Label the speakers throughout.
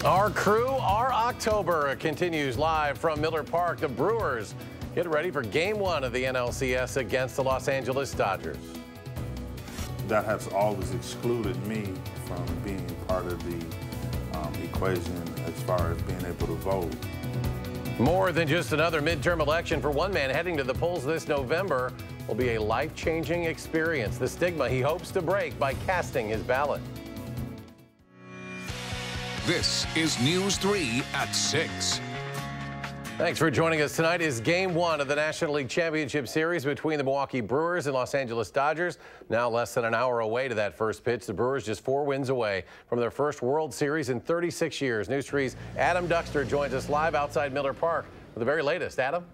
Speaker 1: Our crew, our October continues live from Miller Park. The Brewers get ready for Game 1 of the NLCS against the Los Angeles Dodgers.
Speaker 2: That has always excluded me from being part of the equation as far as being able to vote.
Speaker 1: More than just another midterm election for one man heading to the polls this November will be a life-changing experience. The stigma he hopes to break by casting his ballot.
Speaker 3: This is News 3 at 6.
Speaker 1: Thanks for joining us. Tonight is Game 1 of the National League Championship Series between the Milwaukee Brewers and Los Angeles Dodgers. Now less than an hour away to that first pitch. The Brewers just 4 wins away from their first World Series in 36 years. News 3's Adam Duxter joins us live outside Miller Park with the very latest. Adam?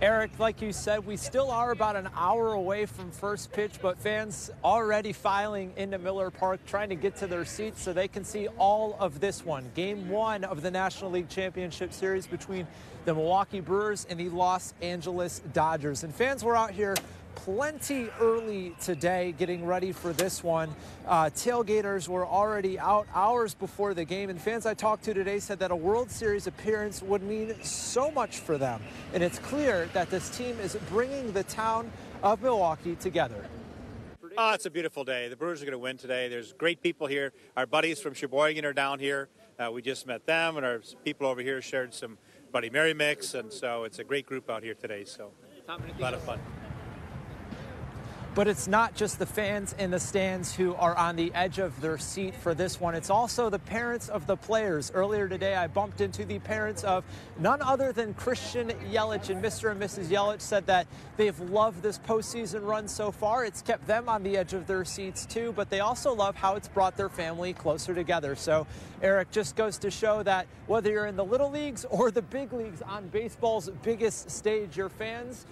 Speaker 4: Eric, like you said, we still are about an hour away from first pitch, but fans already filing into Miller Park, trying to get to their seats so they can see all of this one. Game 1 of the National League Championship Series between the Milwaukee Brewers and the Los Angeles Dodgers. And fans were out here plenty early today getting ready for this one. Tailgaters were already out hours before the game, and fans I talked to today said that a World Series appearance would mean so much for them. And it's clear that this team is bringing the town of Milwaukee together.
Speaker 5: Oh, it's a beautiful day. The Brewers are going to win today. There's great people here. Our buddies from Sheboygan are down here. We just met them, and our people over here shared some Buddy Mary mix, and so it's a great group out here today. So a lot of fun.
Speaker 4: But it's not just the fans in the stands who are on the edge of their seat for this one. It's also the parents of the players. Earlier today, I bumped into the parents of none other than Christian Yelich, and Mr. and Mrs. Yelich said that they've loved this postseason run so far. It's kept them on the edge of their seats too, but they also love how it's brought their family closer together. So, Eric, just goes to show that whether you're in the little leagues or the big leagues on baseball's biggest stage, your parents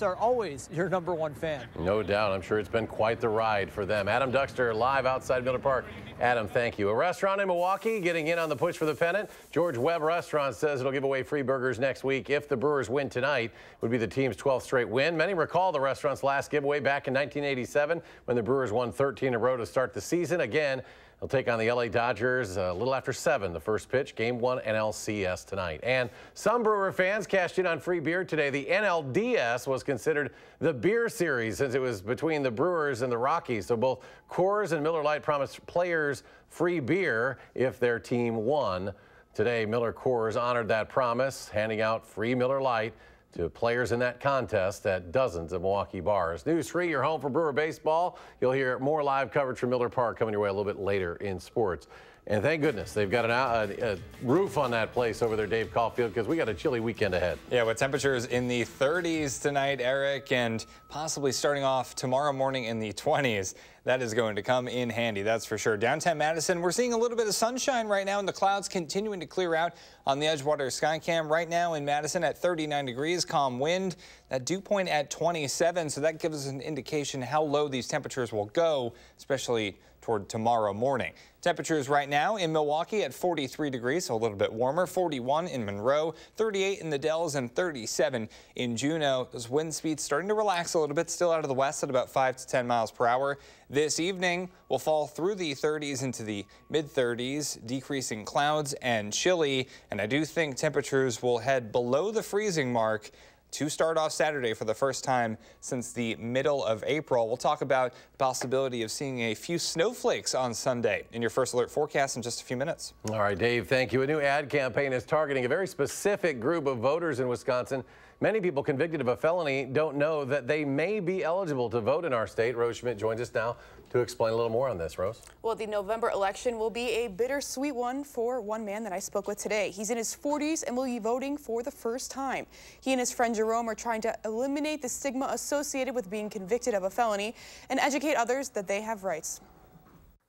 Speaker 4: are always your #1 fan.
Speaker 1: No doubt. I'm sure it's been quite the ride for them. Adam Duxter live outside Miller Park. Adam, thank you. A restaurant in Milwaukee getting in on the push for the pennant. George Webb Restaurant says it'll give away free burgers next week if the Brewers win tonight. It would be the team's 12th straight win. Many recall the restaurant's last giveaway back in 1987 when the Brewers won 13 in a row to start the season. Again, they'll take on the LA Dodgers a little after 7, the first pitch, Game 1 NLCS tonight. And some Brewer fans cashed in on free beer today. The NLDS was considered the beer series since it was between the Brewers and the Rockies. So both Coors and Miller Lite promised players free beer if their team won. Today, Miller Coors honored that promise, handing out free Miller Lite to players in that contest at dozens of Milwaukee bars. News 3, your home for Brewer baseball. You'll hear more live coverage from Miller Park coming your way a little bit later in sports. And thank goodness they've got a roof on that place over there, Dave Caulfield, because we got a chilly weekend ahead.
Speaker 6: Yeah, with temperatures in the 30s tonight, Eric, and possibly starting off tomorrow morning in the 20s. That is going to come in handy, that's for sure. Downtown Madison, we're seeing a little bit of sunshine right now, and the clouds continuing to clear out on the Edgewater Skycam. Right now in Madison at 39 degrees, calm wind. That dew point at 27, so that gives us an indication how low these temperatures will go, especially toward tomorrow morning. Temperatures right now in Milwaukee at 43 degrees, so a little bit warmer. 41 in Monroe, 38 in the Dells, and 37 in Juneau. Those wind speeds starting to relax a little bit, still out of the west at about 5 to 10 miles per hour. This evening will fall through the 30s into the mid-30s, decreasing clouds and chilly. And I do think temperatures will head below the freezing mark to start off Saturday for the first time since the middle of April. We'll talk about the possibility of seeing a few snowflakes on Sunday in your first alert forecast in just a few minutes.
Speaker 1: All right, Dave, thank you. A new ad campaign is targeting a very specific group of voters in Wisconsin. Many people convicted of a felony don't know that they may be eligible to vote in our state. Rose Schmidt joins us now to explain a little more on this. Rose?
Speaker 7: Well, the November election will be a bittersweet one for one man that I spoke with today. He's in his 40s and will be voting for the first time. He and his friend Jerome are trying to eliminate the stigma associated with being convicted of a felony and educate others that they have rights.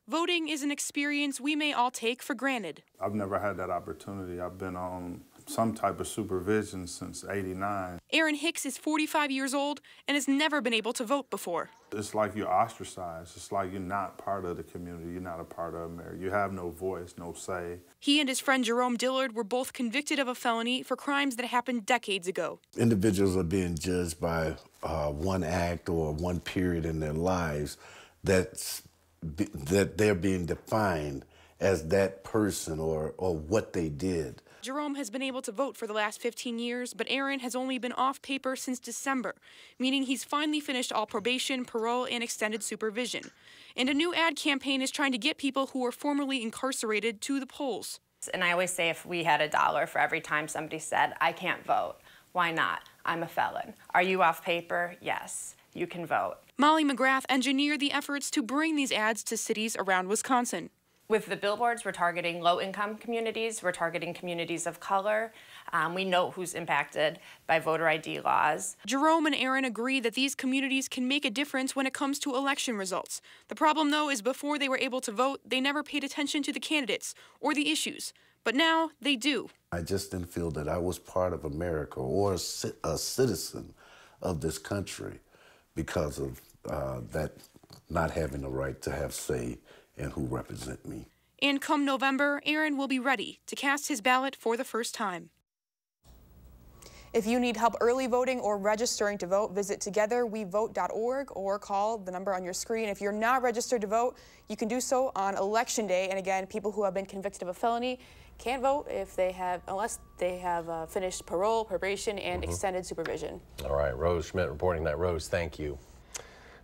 Speaker 8: Voting is an experience we may all take for granted.
Speaker 2: I've never had that opportunity. I've been on some type of supervision since '89.
Speaker 8: Aaron Hicks is 45 years old and has never been able to vote before.
Speaker 2: It's like you're ostracized. It's like you're not part of the community. You're not a part of America. You have no voice, no say.
Speaker 8: He and his friend Jerome Dillard were both convicted of a felony for crimes that happened decades ago.
Speaker 9: Individuals are being judged by one act or one period in their lives that they're being defined as that person or what they did.
Speaker 8: Jerome has been able to vote for the last 15 years, but Aaron has only been off paper since December, meaning he's finally finished all probation, parole, and extended supervision. And a new ad campaign is trying to get people who were formerly incarcerated to the polls.
Speaker 10: And I always say if we had $1 for every time somebody said, I can't vote, why not? I'm a felon. Are you off paper? Yes, you can vote.
Speaker 8: Molly McGrath engineered the efforts to bring these ads to cities around Wisconsin.
Speaker 10: With the billboards, we're targeting low-income communities. We're targeting communities of color. We know who's impacted by voter ID laws.
Speaker 8: Jerome and Aaron agree that these communities can make a difference when it comes to election results. The problem, though, is before they were able to vote, they never paid attention to the candidates or the issues. But now they do.
Speaker 9: I just didn't feel that I was part of America or a citizen of this country because of that not having the right to have say and who represent me.
Speaker 8: And come November, Aaron will be ready to cast his ballot for the first time.
Speaker 7: If you need help early voting or registering to vote, visit togetherwevote.org or call the number on your screen. If you're not registered to vote, you can do so on Election Day. And again, people who have been convicted of a felony can't vote unless they have finished parole, probation, and extended supervision.
Speaker 1: All right, Rose Schmidt reporting that. Rose, thank you.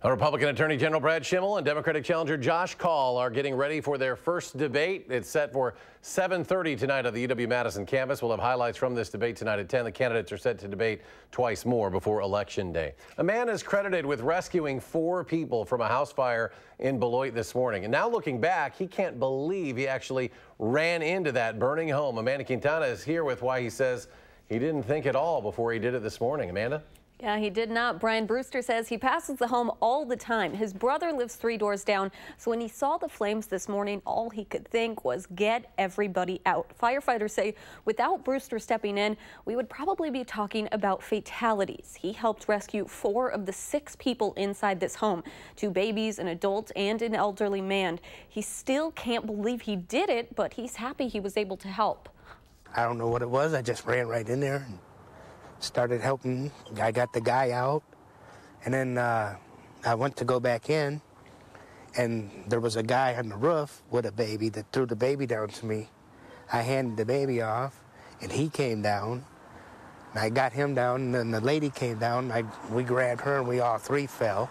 Speaker 1: Republican Attorney General Brad Schimmel and Democratic challenger Josh Kaul are getting ready for their first debate. It's set for 7:30 tonight on the UW-Madison campus. We'll have highlights from this debate tonight at 10. The candidates are set to debate twice more before Election Day. A man is credited with rescuing 4 people from a house fire in Beloit this morning. And now looking back, he can't believe he actually ran into that burning home. Amanda Quintana is here with why he says he didn't think at all before he did it this morning. Amanda?
Speaker 11: Yeah, he did not. Brian Brewster says he passes the home all the time. His brother lives 3 doors down, so when he saw the flames this morning, all he could think was get everybody out. Firefighters say without Brewster stepping in, we would probably be talking about fatalities. He helped rescue 4 of the 6 people inside this home, 2 babies, an adult, and an elderly man. He still can't believe he did it, but he's happy he was able to help.
Speaker 12: I don't know what it was. I just ran right in there and started helping. I got the guy out, and then I went to go back in, and there was a guy on the roof with a baby that threw the baby down to me. I handed the baby off, and he came down. I got him down, and then the lady came down. We grabbed her, and we all 3 fell.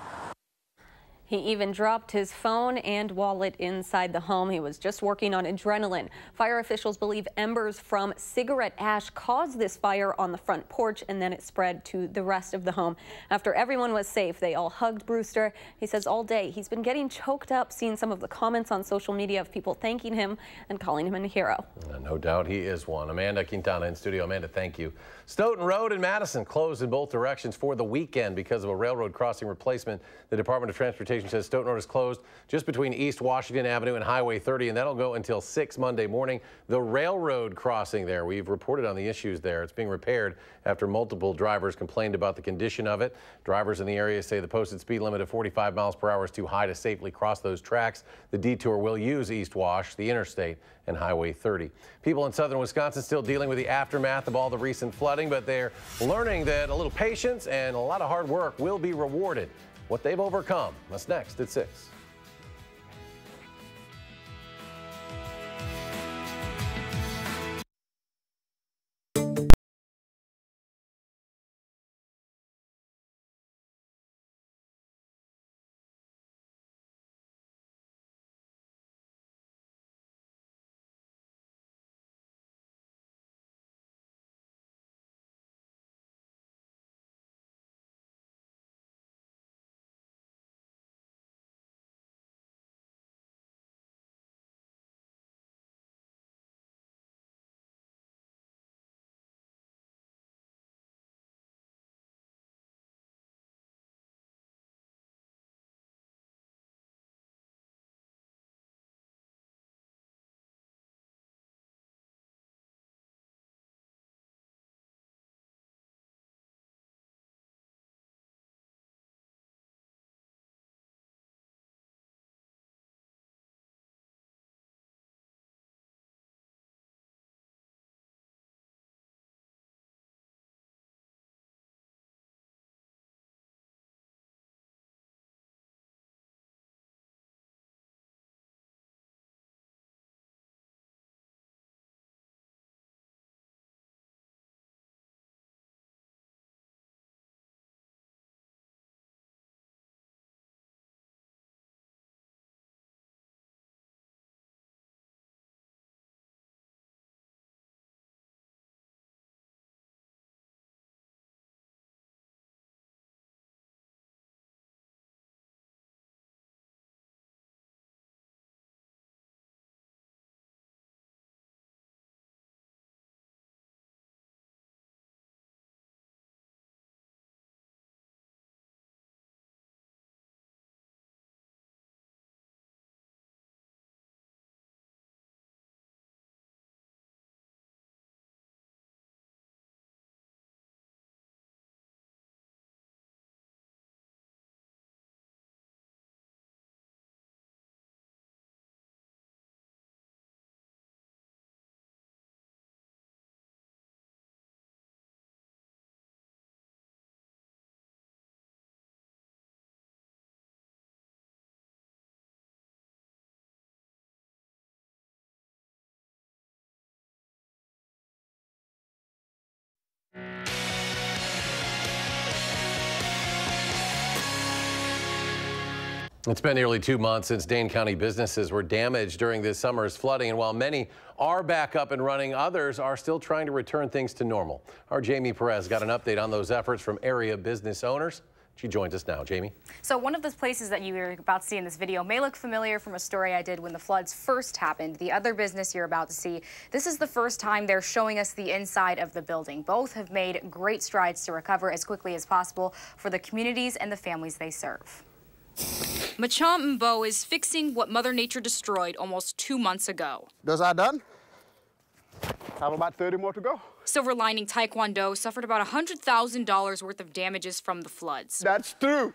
Speaker 11: He even dropped his phone and wallet inside the home. He was just working on adrenaline. Fire officials believe embers from cigarette ash caused this fire on the front porch, and then it spread to the rest of the home. After everyone was safe, they all hugged Brewster. He says all day he's been getting choked up seeing some of the comments on social media of people thanking him and calling him a hero.
Speaker 1: No doubt he is one. Amanda Quintana in studio. Amanda, thank you. Stoughton Road in Madison closed in both directions for the weekend because of a railroad crossing replacement. The Department of Transportation says Stoughton Road is closed just between East Washington Avenue and Highway 30, and that'll go until 6 Monday morning. The railroad crossing there, we've reported on the issues there. It's being repaired after multiple drivers complained about the condition of it. Drivers in the area say the posted speed limit of 45 miles per hour is too high to safely cross those tracks. The detour will use East Wash, the interstate, and Highway 30. People in southern Wisconsin still dealing with the aftermath of all the recent flooding, but they're learning that a little patience and a lot of hard work will be rewarded. What they've overcome. That's next at 6. It's been nearly 2 months since Dane County businesses were damaged during this summer's flooding, and while many are back up and running, others are still trying to return things to normal. Our Jamie Perez got an update on those efforts from area business owners. She joins us now. Jamie?
Speaker 13: So one of the places that you were about to see in this video may look familiar from a story I did when the floods first happened. The other business you're about to see, this is the first time they're showing us the inside of the building. Both have made great strides to recover as quickly as possible for the communities and the families they serve.
Speaker 8: Macham Mbo is fixing what Mother Nature destroyed almost 2 months ago.
Speaker 14: Those are done. Have about 30 more to go.
Speaker 8: Silver Lining Taekwondo suffered about $100,000 worth of damages from the floods.
Speaker 14: That's true.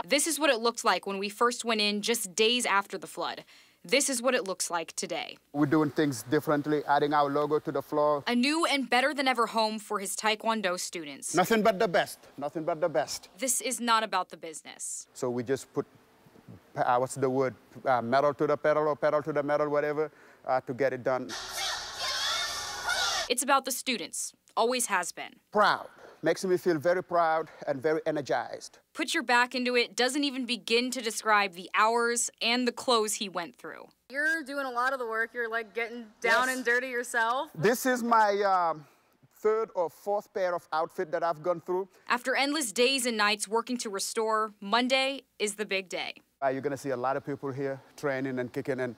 Speaker 8: This is what it looked like when we first went in just days after the flood. This is what it looks like today.
Speaker 14: We're doing things differently, adding our logo to the floor.
Speaker 8: A new and better than ever home for his Taekwondo students.
Speaker 14: Nothing but the best. Nothing but the best.
Speaker 8: This is not about the business.
Speaker 14: So we just put, what's the word, metal to the pedal or pedal to the metal, whatever, to get it done.
Speaker 8: It's about the students. Always has been.
Speaker 14: Proud. Makes me feel very proud and very energized.
Speaker 8: Put your back into it doesn't even begin to describe the hours and the clothes he went through.
Speaker 15: You're doing a lot of the work. You're like getting down and dirty yourself.
Speaker 14: This is my third or fourth pair of outfit that I've gone through.
Speaker 8: After endless days and nights working to restore, Monday is the big day.
Speaker 14: You're going to see a lot of people here training and kicking and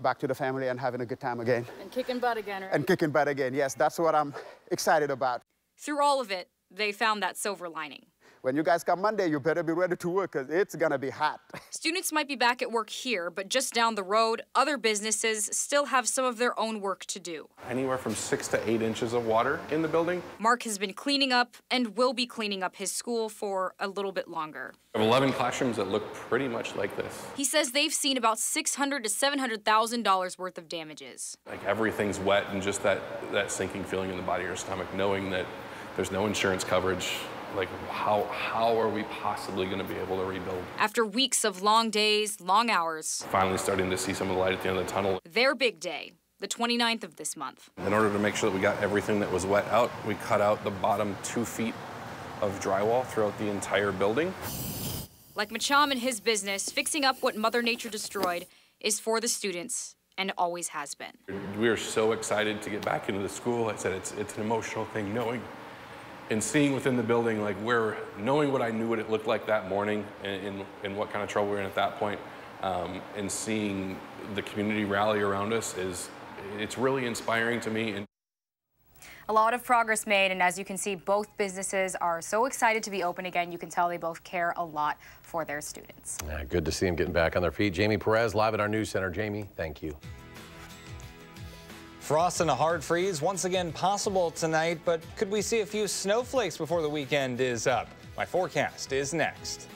Speaker 14: back to the family and having a good time again.
Speaker 15: And kicking butt again, right?
Speaker 14: And kicking butt again, yes. That's what I'm excited about.
Speaker 8: Through all of it, they found that silver lining.
Speaker 14: When you guys come Monday, you better be ready to work because it's going to be hot.
Speaker 8: Students might be back at work here, but just down the road, other businesses still have some of their own work to do.
Speaker 16: Anywhere from 6 to 8 inches of water in the building.
Speaker 8: Mark has been cleaning up and will be cleaning up his school for a little bit longer.
Speaker 16: We have 11 classrooms that look pretty much like this.
Speaker 8: He says they've seen about $600,000 to $700,000 worth of damages.
Speaker 16: Like everything's wet and just that sinking feeling in the body of your stomach, knowing that there's no insurance coverage. Like, how are we possibly going to be able to rebuild?
Speaker 8: After weeks of long days, long hours.
Speaker 16: Finally starting to see some of the light at the end of the tunnel.
Speaker 8: Their big day, the 29th of this month.
Speaker 16: In order to make sure that we got everything that was wet out, we cut out the bottom 2 feet of drywall throughout the entire building.
Speaker 8: Like Macham and his business, fixing up what Mother Nature destroyed is for the students and always has been.
Speaker 16: We are so excited to get back into the school. I said it's an emotional thing, knowing and seeing within the building, like knowing what I knew what it looked like that morning and what kind of trouble we were in at that point, and seeing the community rally around us it's really inspiring to me.
Speaker 13: A lot of progress made, and as you can see, both businesses are so excited to be open again. You can tell they both care a lot for their students.
Speaker 1: Yeah, good to see them getting back on their feet. Jamie Perez, live at our news center. Jamie, thank you.
Speaker 6: Frost and a hard freeze once again possible tonight, but could we see a few snowflakes before the weekend is up? My forecast is next.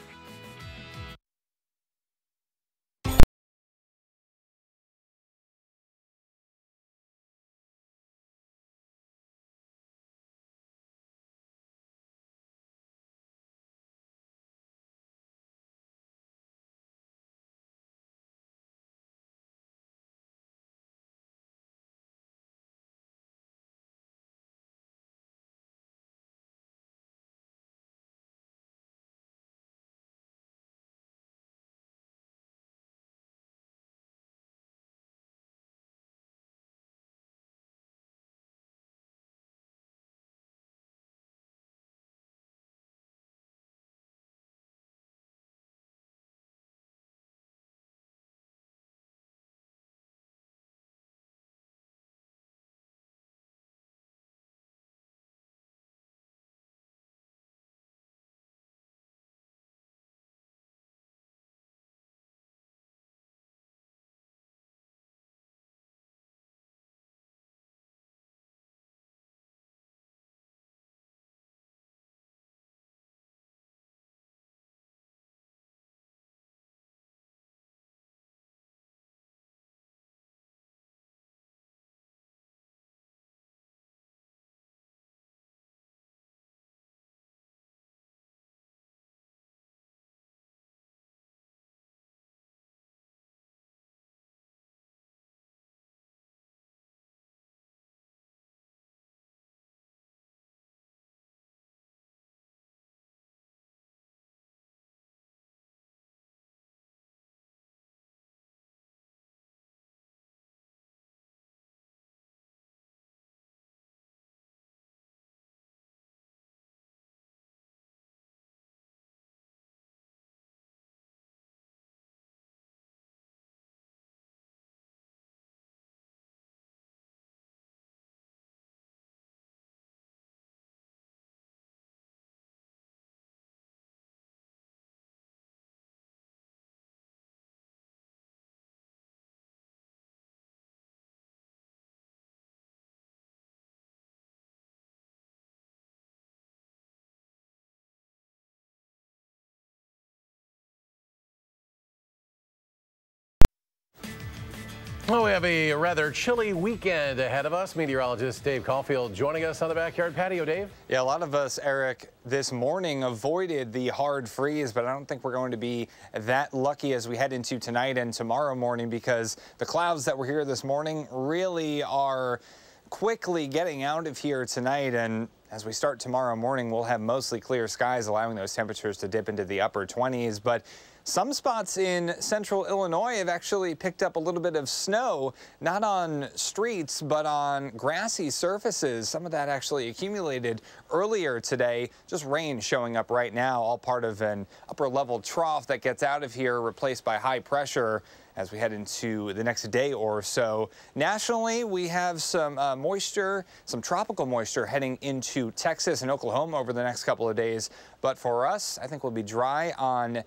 Speaker 1: Well, we have a rather chilly weekend ahead of us. Meteorologist Dave Caulfield joining us on the backyard patio. Dave?
Speaker 6: Yeah, a lot of us, Eric, this morning avoided the hard freeze, but I don't think we're going to be that lucky as we head into tonight and tomorrow morning, because the clouds that were here this morning really are quickly getting out of here tonight. And as we start tomorrow morning, we'll have mostly clear skies, allowing those temperatures to dip into the upper 20s. But some spots in central Illinois have actually picked up a little bit of snow, not on streets, but on grassy surfaces. Some of that actually accumulated earlier today. Just rain showing up right now, all part of an upper level trough that gets out of here, replaced by high pressure as we head into the next day or so. Nationally, we have some moisture, some tropical moisture heading into Texas and Oklahoma over the next couple of days. But for us, I think we'll be dry on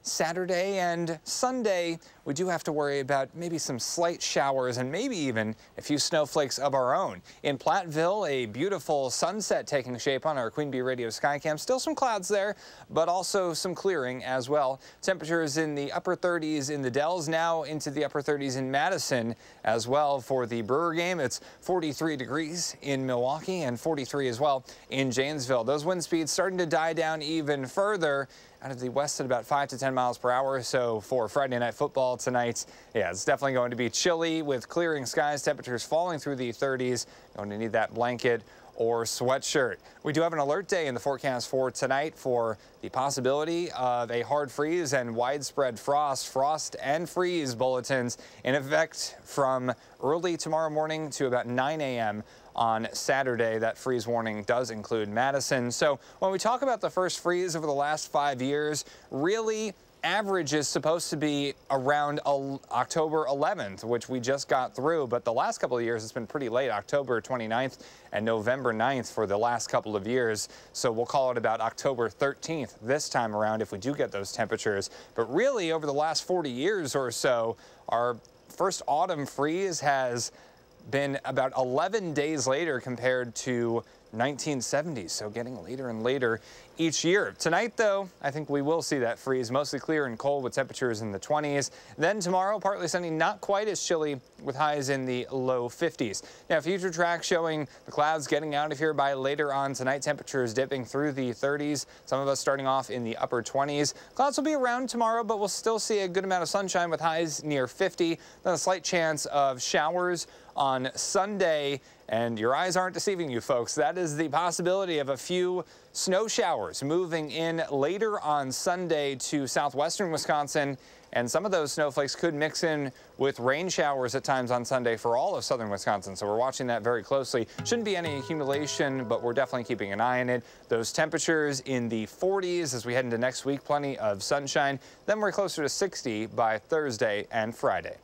Speaker 6: Saturday and Sunday. We do have to worry about maybe some slight showers and maybe even a few snowflakes of our own. In Platteville, a beautiful sunset taking shape on our Queen Bee Radio Skycam. Still some clouds there, but also some clearing as well. Temperatures in the upper 30s in the Dells, now into the upper 30s in Madison as well. For the Brewer game, it's 43 degrees in Milwaukee and 43 as well in Janesville. Those wind speeds starting to die down even further out of the west at about 5 to 10 miles per hour. So for Friday night football tonight, yeah, it's definitely going to be chilly with clearing skies, temperatures falling through the 30s. Going to need that blanket or sweatshirt. We do have an alert day in the forecast for tonight for the possibility of a hard freeze and widespread frost and freeze bulletins in effect from early tomorrow morning to about 9 a.m. on Saturday. That freeze warning does include Madison. So when we talk about the first freeze over the last 5 years, really average is supposed to be around October 11th, which we just got through. But the last couple of years, it's been pretty late, October 29th and November 9th for the last couple of years. So we'll call it about October 13th this time around if we do get those temperatures. But really, over the last 40 years or so, our first autumn freeze has been about 11 days later compared to 1970s, so getting later and later each year. Tonight, though, I think we will see that freeze, mostly clear and cold with temperatures in the 20s. Then tomorrow, partly sunny, not quite as chilly with highs in the low 50s. Now, future track showing the clouds getting out of here by later on tonight, temperatures dipping through the 30s, some of us starting off in the upper 20s. Clouds will be around tomorrow, but we'll still see a good amount of sunshine with highs near 50. Then a slight chance of showers on Sunday. And your eyes aren't deceiving you, folks. That is the possibility of a few snow showers moving in later on Sunday to southwestern Wisconsin. And some of those snowflakes could mix in with rain showers at times on Sunday for all of southern Wisconsin. So we're watching that very closely. Shouldn't be any accumulation, but we're definitely keeping an eye on it. Those temperatures in the 40s as we head into next week, plenty of sunshine. Then we're closer to 60 by Thursday and Friday.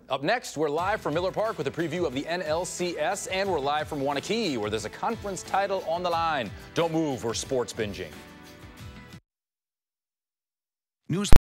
Speaker 17: Up next, we're live from Miller Park with a preview of the NLCS, and we're live from Wanakee, where there's a conference title on the line. Don't move, we're sports binging.
Speaker 3: News.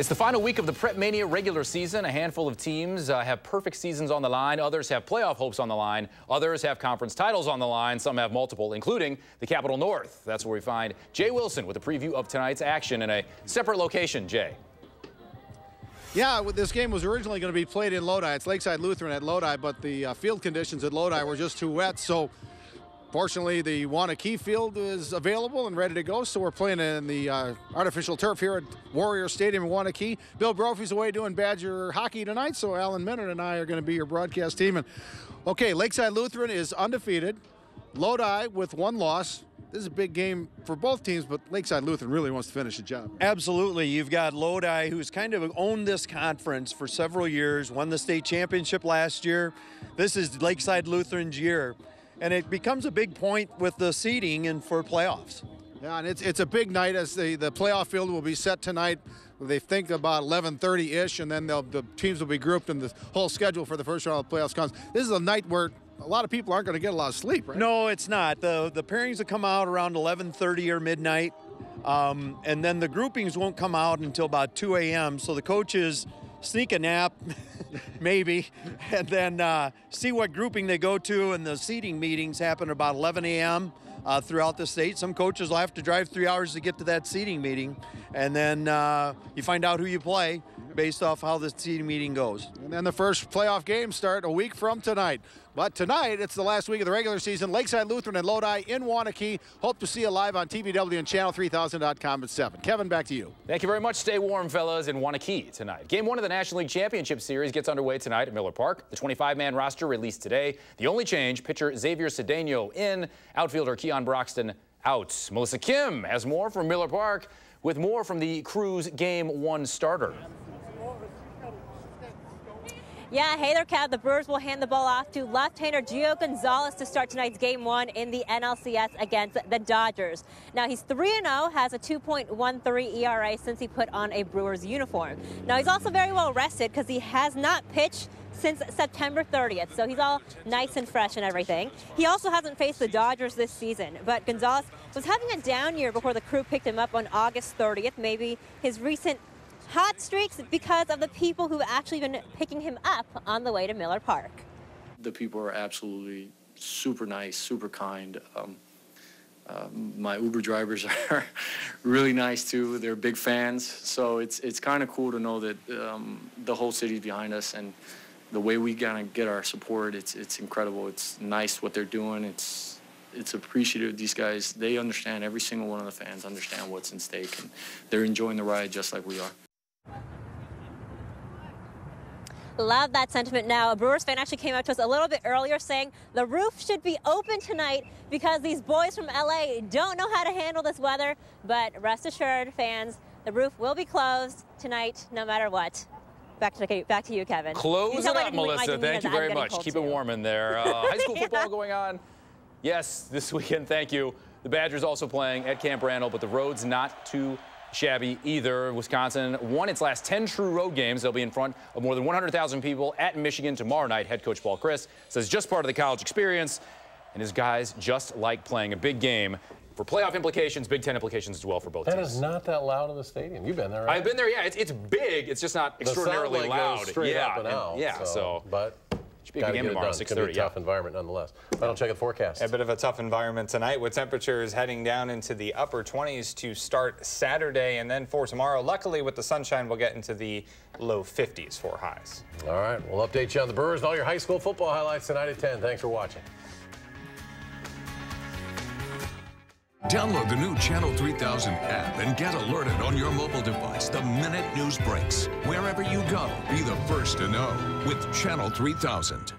Speaker 17: It's the final week of the Prep Mania regular season. A handful of teams have perfect seasons on the line. Others have playoff hopes on the line. Others have conference titles on the line. Some have multiple, including the Capital North. That's where we find Jay Wilson with a preview of tonight's action in a separate location. Jay.
Speaker 18: Yeah, this game was originally going to be played in Lodi. It's Lakeside Lutheran at Lodi, but the field conditions at Lodi were just too wet. So fortunately, the Wanakee field is available and ready to go, so we're playing in the artificial turf here at Warrior Stadium in Wanakee. Bill Brophy's away doing Badger hockey tonight, so Alan Minard and I are going to be your broadcast team. And okay, Lakeside Lutheran is undefeated. Lodi with 1 loss. This is a big game for both teams, but Lakeside Lutheran really wants to finish the job.
Speaker 19: Absolutely. You've got Lodi, who's kind of owned this conference for several years, won the state championship last year. This is Lakeside Lutheran's year. And it becomes a big point with the seeding and for playoffs.
Speaker 18: Yeah, and it's a big night as the playoff field will be set tonight. They think about 11:30-ish, and then the teams will be grouped, and the whole schedule for the first round of the playoffs comes. This is a night where a lot of people aren't going to get a lot of sleep, right?
Speaker 19: No, it's not. The pairings will come out around 11:30 or midnight, and then the groupings won't come out until about 2 a.m., so the coaches sneak a nap, maybe, and then see what grouping they go to, and the seating meetings happen about 11 a.m. Throughout the state. Some coaches will have to drive 3 hours to get to that seating meeting, and then you find out who you play based off how the seating meeting goes.
Speaker 18: And then the first playoff games start a week from tonight. But tonight, it's the last week of the regular season. Lakeside Lutheran and Lodi in Wanakee. Hope to see you live on TVW and Channel3000.com at 7. Kevin, back to you.
Speaker 17: Thank you very much. Stay warm, fellas, in Wanakee tonight. Game 1 of the National League Championship Series gets underway tonight at Miller Park. The 25-man roster released today. The only change, pitcher Xavier Cedeno in, outfielder Keon Broxton out. Melissa Kim has more from Miller Park with more from the Crew's Game 1 starter.
Speaker 20: Yeah, hey there, Kev. The Brewers will hand the ball off to left-hander Gio Gonzalez to start tonight's Game 1 in the NLCS against the Dodgers. Now, he's 3-0, has a 2.13 ERA since he put on a Brewers uniform. Now, he's also very well rested because he has not pitched since September 30th, so he's all nice and fresh and everything. He also hasn't faced the Dodgers this season, but Gonzalez was having a down year before the Crew picked him up on August 30th. Maybe his recent hot streaks because of the people who've actually been picking him up on the way to Miller Park.
Speaker 21: The people are absolutely super nice, super kind. My Uber drivers are really nice too. They're big fans, so it's kind of cool to know that the whole city's behind us, and the way we kind of get our support, it's incredible. It's nice what they're doing. It's appreciative. These guys, they understand, every single one of the fans understand what's in stake, and they're enjoying the ride just like we are.
Speaker 20: Love that sentiment. Now, a Brewers fan actually came up to us a little bit earlier saying the roof should be open tonight because these boys from LA don't know how to handle this weather. But rest assured, fans, the roof will be closed tonight no matter what. Back to you, Kevin.
Speaker 17: Close it up, Melissa. Thank you very much. Keep it warm in there. High school football going on. Yes, this weekend. Thank you. The Badgers also playing at Camp Randall, but the road's not too shabby either. Wisconsin won its last 10 true road games. They'll be in front of more than 100,000 people at Michigan tomorrow night. Head coach Paul Chris says just part of the college experience, and his guys just like playing a big game for playoff implications, Big Ten implications as well for both teams.
Speaker 1: That is not that loud in the stadium. You've been there, right?
Speaker 17: I've been there, yeah. It's big. It's just not extraordinarily loud.
Speaker 1: Goes straight up and out.
Speaker 17: Yeah, so
Speaker 1: but
Speaker 17: should be a big game tomorrow, 6:30.
Speaker 1: It's going to be a tough environment nonetheless. Final check of the forecast.
Speaker 6: A bit of a tough environment tonight with temperatures heading down into the upper 20s to start Saturday, and then for tomorrow, luckily with the sunshine, we'll get into the low 50s for highs.
Speaker 1: All right, we'll update you on the Brewers and all your high school football highlights tonight at 10. Thanks for watching.
Speaker 3: Download the new Channel 3000 app and get alerted on your mobile device the minute news breaks. Wherever you go, be the first to know with Channel 3000.